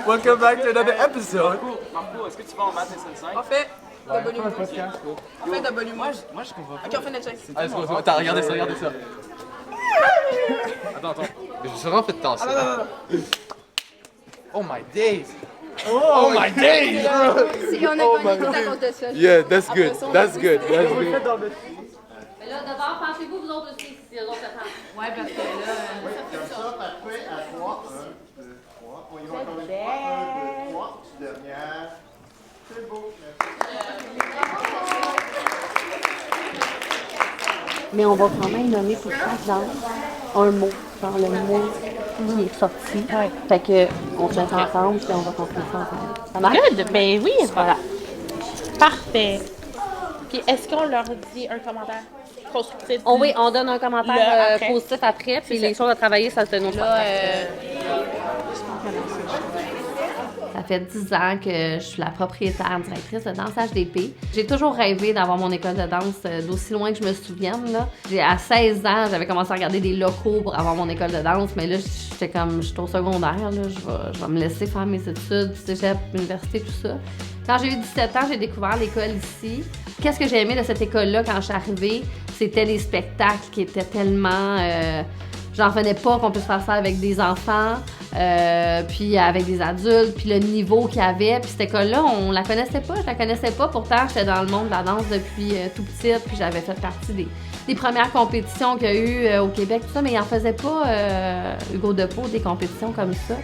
Welcome back to another episode. Marco, est-ce que tu vas en maths SN5? On fait W. Un podcast. On fait W. Moi, je comprends pas. Ok, on fait notre check. Allez, let's go. Attends, regardez ça, regardez ça. Attends. Je me suis vraiment fait tasser. Oh my days. Oh my days, bro. Si on a gagné tout à cause de ça. Yeah, that's good. That's good. That's good. Mais là, d'abord, pensez-vous, vous autres aussi, si les autres attendent. Ouais, parce que là. Comme ça, parfait, à 3, 1, 2, 3. On y va encore une fois. 1, 2, 3. Dernière. C'est beau, Mais on va quand même nommer pour chaque danse un mot, genre le mot qui est sorti. Fait que on se met ensemble puis on va construire ça ensemble. Ça marche? Good, ben oui. Voilà. Parfait. Puis est-ce qu'on leur dit un commentaire constructif? Oh oui, on donne un commentaire Là, après. positif après, puis les choses à travailler, ça se donne au Ça fait 10 ans que je suis la propriétaire directrice de Danse HDP. J'ai toujours rêvé d'avoir mon école de danse d'aussi loin que je me souvienne. Là. À 16 ans, j'avais commencé à regarder des locaux pour avoir mon école de danse, mais là, j'étais comme, j'étais au secondaire, là, je vais me laisser faire mes études, cégep, université, tout ça. Quand j'ai eu 17 ans, j'ai découvert l'école ici. Qu'est-ce que j'ai aimé de cette école-là quand je suis arrivée? C'était les spectacles qui étaient tellement... J'en revenais pas qu'on puisse faire ça avec des enfants, puis avec des adultes, puis le niveau qu'il y avait. Puis cette école-là, on la connaissait pas, je la connaissais pas. Pourtant, j'étais dans le monde de la danse depuis tout petite, puis j'avais fait partie des premières compétitions qu'il y a eu au Québec, tout ça, mais il en faisait pas, Hugo Depeau, des compétitions comme ça.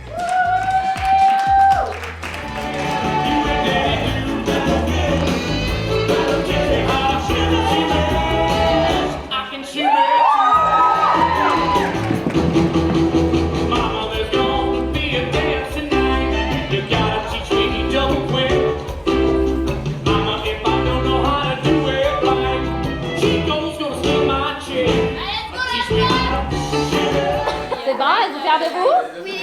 C'est bon, êtes-vous fiers de vous? Oui.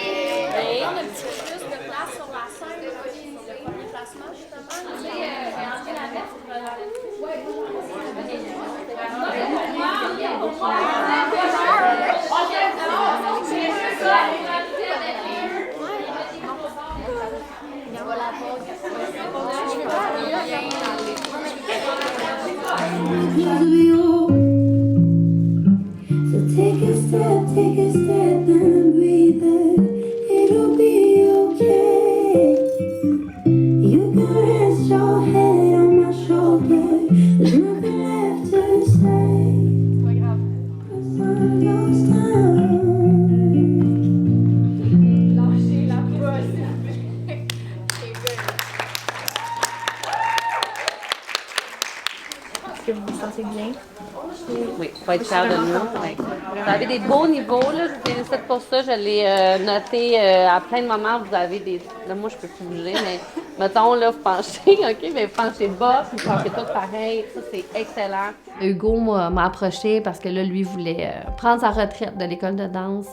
On a un petit peu plus de place sur la scène pour le premier placement, justement. So take a step and breathe it. It'll be okay. You can rest your head on my shoulder. There's nothing left to say. 'Cause I'm yours now. Est-ce que vous vous sentez bien? Oui, il faut être fier de nous. Ouais. Vous avez des beaux niveaux, là. Je vous félicite pour ça. Je l'ai noté à plein de moments. Vous avez des... Là, moi, je peux plus bouger, mais mettons, là, vous penchez, OK? Mais vous penchez bas, puis vous penchez tout pareil. Ça, c'est excellent. Hugo m'a approché parce que là, lui, voulait prendre sa retraite de l'école de danse.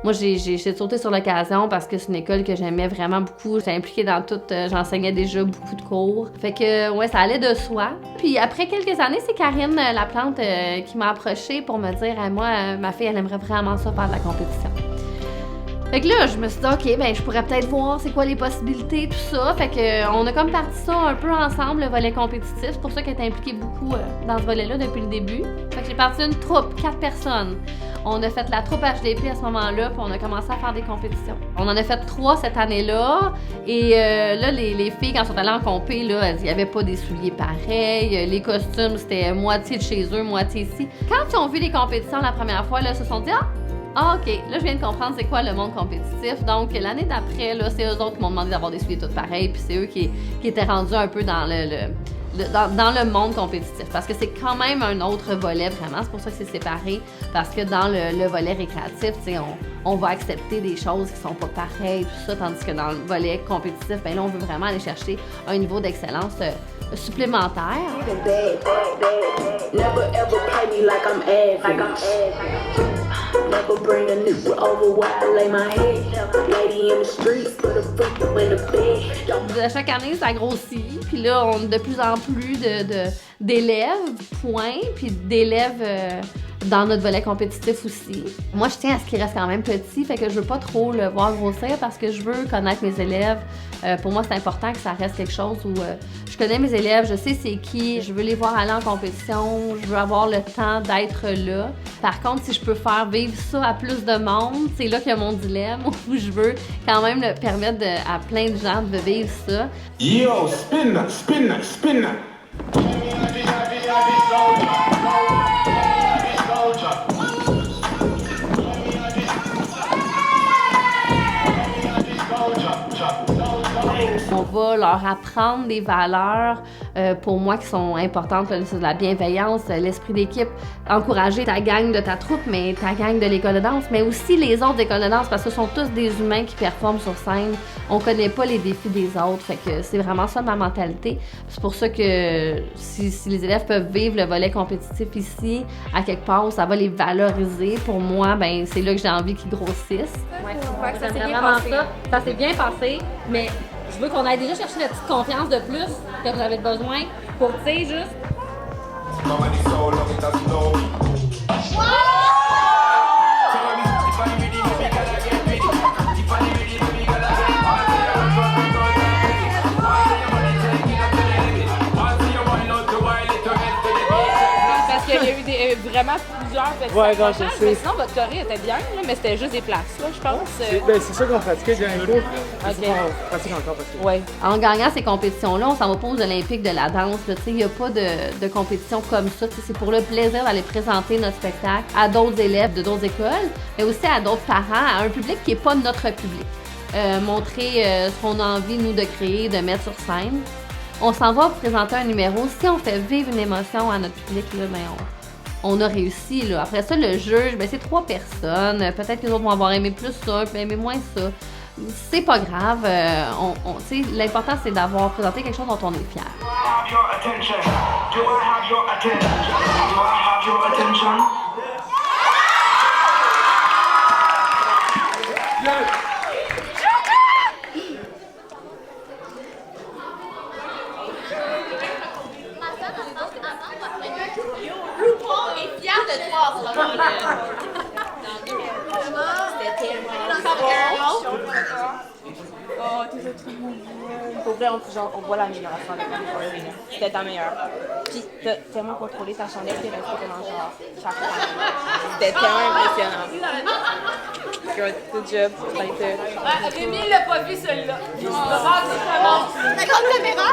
Moi, j'ai sauté sur l'occasion parce que c'est une école que j'aimais vraiment beaucoup. J'étais impliquée dans tout. J'enseignais déjà beaucoup de cours. Fait que, ouais, ça allait de soi. Puis après quelques années, c'est Karine Laplante qui m'a approchée pour me dire moi, ma fille, elle aimerait vraiment ça faire de la compétition. Fait que là, je me suis dit, OK, ben je pourrais peut-être voir c'est quoi les possibilités, tout ça. Fait que on a comme parti ça un peu ensemble, le volet compétitif. C'est pour ça qu'elle est impliquée beaucoup dans ce volet-là depuis le début. Fait que j'ai parti une troupe, 4 personnes. On a fait la troupe HDP à ce moment-là, puis on a commencé à faire des compétitions. On en a fait 3 cette année-là. Et là, les filles, quand elles sont allées en compé, là, il n'y avait pas des souliers pareils. Les costumes, c'était moitié de chez eux, moitié ici. Quand ils ont vu les compétitions la première fois, là, ils se sont dit, OK, là, je viens de comprendre c'est quoi le monde compétitif. Donc, l'année d'après, là, c'est eux autres qui m'ont demandé d'avoir des souliers tous pareils, puis c'est eux qui étaient rendus un peu dans dans le monde compétitif. Parce que c'est quand même un autre volet, vraiment. C'est pour ça que c'est séparé. Parce que dans le volet récréatif, tu sais, on va accepter des choses qui sont pas pareilles, tout ça. Tandis que dans le volet compétitif, ben là, on veut vraiment aller chercher un niveau d'excellence supplémentaire. Never ever play me like I'm average. Never bring a nigga over while I lay my head. Lady in the streets, put a freak up in the bed. Chaque année, ça grossit. Puis là, on a de plus en plus d'élèves, point, puis d'élèves dans notre volet compétitif aussi. Moi, je tiens à ce qu'il reste quand même petit, fait que je veux pas trop le voir grossir parce que je veux connaître mes élèves. Pour moi, c'est important que ça reste quelque chose où je connais mes élèves, je sais c'est qui, je veux les voir aller en compétition, je veux avoir le temps d'être là. Par contre, si je peux faire vivre ça à plus de monde, c'est là qu'il y a mon dilemme où je veux quand même le permettre à plein de gens de vivre ça. Yo, spin, spin, spin. On va leur apprendre des valeurs pour moi qui sont importantes, c'est la bienveillance, l'esprit d'équipe, encourager ta gang de ta troupe, mais ta gang de l'école de danse, mais aussi les autres écoles de danse parce que ce sont tous des humains qui performent sur scène. On connaît pas les défis des autres, fait que c'est vraiment ça ma mentalité. C'est pour ça que si les élèves peuvent vivre le volet compétitif ici, à quelque part, ça va les valoriser. Pour moi, ben c'est là que j'ai envie qu'ils grossissent. Ouais, ça s'est bien passé. Ça s'est bien passé, mais je veux qu'on aille déjà chercher la petite confiance de plus que vous avez besoin pour, tu sais, juste. Parce qu'il y a eu vraiment plusieurs petits accrochages, mais sinon votre choré était bien, là, mais c'était juste des places, là, je pense. C'est ça qu'on pratiquait durant les cours. Ok. On pratique encore parce que... Ouais. En gagnant ces compétitions-là, on s'en va pas aux Olympiques de la danse. Il n'y a pas de compétition comme ça. C'est pour le plaisir d'aller présenter notre spectacle à d'autres élèves de d'autres écoles, mais aussi à d'autres parents, à un public qui n'est pas notre public. Montrer ce qu'on a envie, nous, de créer, de mettre sur scène. On s'en va présenter un numéro. Si on fait vivre une émotion à notre public, là, ben on a réussi. Là. Après ça, le juge, ben, c'est 3 personnes. Peut-être que les autres vont avoir aimé plus ça, puis aimer moins ça. C'est pas grave. L'important, c'est d'avoir présenté quelque chose dont on est fier. RuPaul est fier de toi en ce moment-là. C'était Oh, t'es trop bon. Pour vrai, on voit l'amélioration avec la C'était ta meilleure. Puis t'as tellement contrôlé ta chandelle, t'es resté pendant genre chaque fois. C'était tellement impressionnant. Good job. Rémi l'a pas vu celui-là. La grande caméra.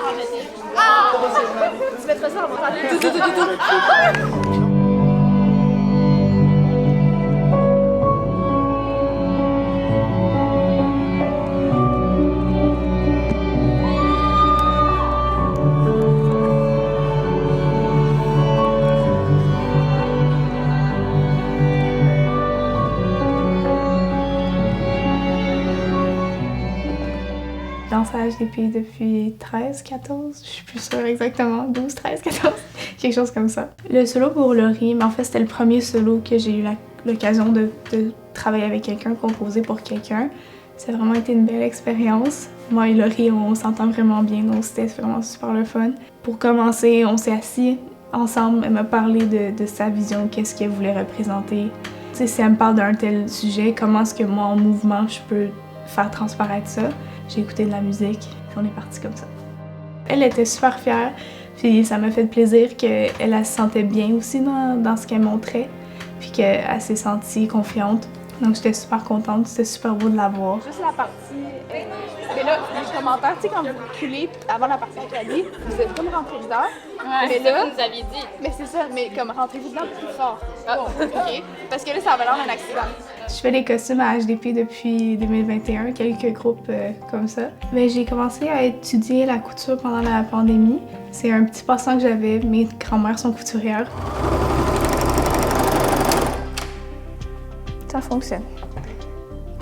Ah! Tu mettrais ça en montant. Danse à HDP depuis 13, 14, je suis plus sûre exactement, 12, 13, 14, quelque chose comme ça. Le solo pour Laurie, mais en fait c'était le premier solo que j'ai eu l'occasion de travailler avec quelqu'un, composer pour quelqu'un. Ça a vraiment été une belle expérience. Moi et Laurie, on s'entend vraiment bien, donc c'était vraiment super le fun. Pour commencer, on s'est assis ensemble, elle m'a parlé de sa vision, qu'est-ce qu'elle voulait représenter. Tu sais, si elle me parle d'un tel sujet, comment est-ce que moi en mouvement je peux faire transparaître ça. J'ai écouté de la musique, puis on est parti comme ça. Elle était super fière, puis ça m'a fait plaisir qu'elle se sentait bien aussi dans ce qu'elle montrait, puis qu'elle s'est sentie confiante. Donc j'étais super contente, c'était super beau de la voir. Juste la partie. Mais là, les commentaires, tu sais, quand vous reculez avant la partie Cali, vous êtes comme rentré dedans. Ouais, mais là, vous nous aviez dit. Mais c'est ça, mais comme rentrez-vous dedans plus fort. Ah, ok. Parce que là, ça avait l'air d'un accident. Je fais les costumes à HDP depuis 2021, quelques groupes comme ça. Mais j'ai commencé à étudier la couture pendant la pandémie. C'est un petit passe-temps que j'avais. Mes grands-mères sont couturières. Ça fonctionne.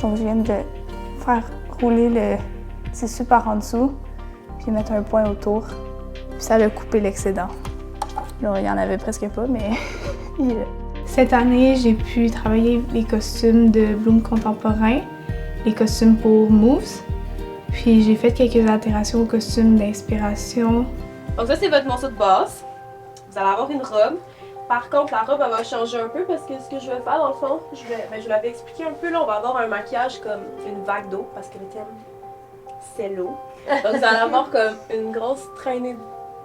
Donc je viens de faire rouler le tissu par en dessous, puis mettre un point autour. Puis ça a coupé l'excédent. Là, il y en avait presque pas, mais il est là. Cette année, j'ai pu travailler les costumes de Bloom Contemporain, les costumes pour Moves. Puis j'ai fait quelques altérations aux costumes d'inspiration. Donc ça, c'est votre morceau de base. Vous allez avoir une robe. Par contre, la robe, elle va changer un peu parce que ce que je vais faire, dans le fond, je l'avais expliqué un peu, là, on va avoir un maquillage comme une vague d'eau parce que le thème, c'est l'eau. Donc, vous allez avoir comme une grosse traînée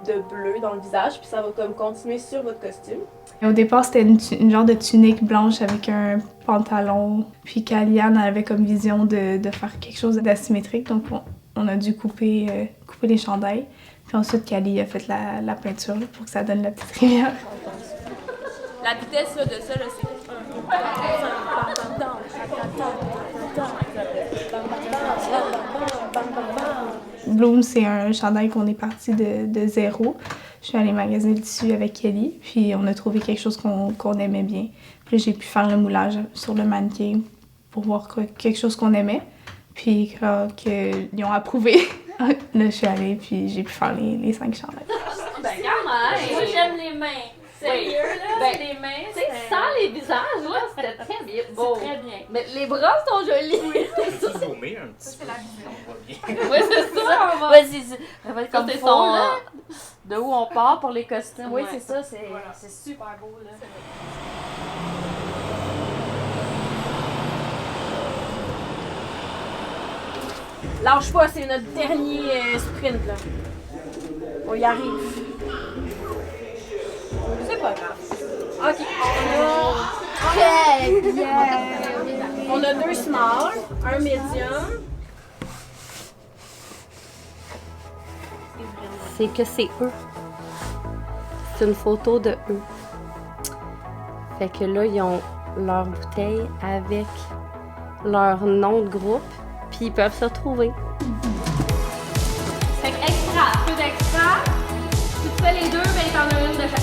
de bleu dans le visage, puis ça va comme continuer sur votre costume. Au départ, c'était une genre de tunique blanche avec un pantalon. Puis Kaliane avait comme vision de faire quelque chose d'asymétrique, donc on a dû couper les chandails. Puis ensuite, Kali a fait la peinture là, pour que ça donne la petite rivière. La vitesse là, de ça, là, c'est Bloom, c'est un chandail qu'on est parti de zéro. Je suis allée magasiner le tissu avec Kelly, puis on a trouvé quelque chose qu'on aimait bien. Puis là, j'ai pu faire le moulage sur le mannequin pour voir quelque chose qu'on aimait. Puis quand ils ont approuvé, là, je suis allée, puis j'ai pu faire les 5 chandails. Ben, quand même! Moi, j'aime les mains. Sérieux, là, Ben, les mains, Tu sais, sans les visages, là, c'était très bien beau. c'est très bien. Mais les bras sont jolis. Zoomer un petit peu. On va bien. Oui, c'est ça. On va... Ouais, c'est comme c'est faut, son, là. De où on part pour les costumes. Oui, Ouais. c'est ça, c'est super beau, là. Lâche pas, c'est notre dernier sprint, là. On y arrive. C'est pas grave. OK. On a 2 small, un medium. C'est que c'est eux. C'est une photo de eux. Fait que là, ils ont leur bouteille avec leur nom de groupe, puis ils peuvent se retrouver. Fait que extra, peu d'extra. Si tu fais les deux, ben t'en as une de chaque.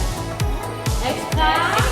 Extra.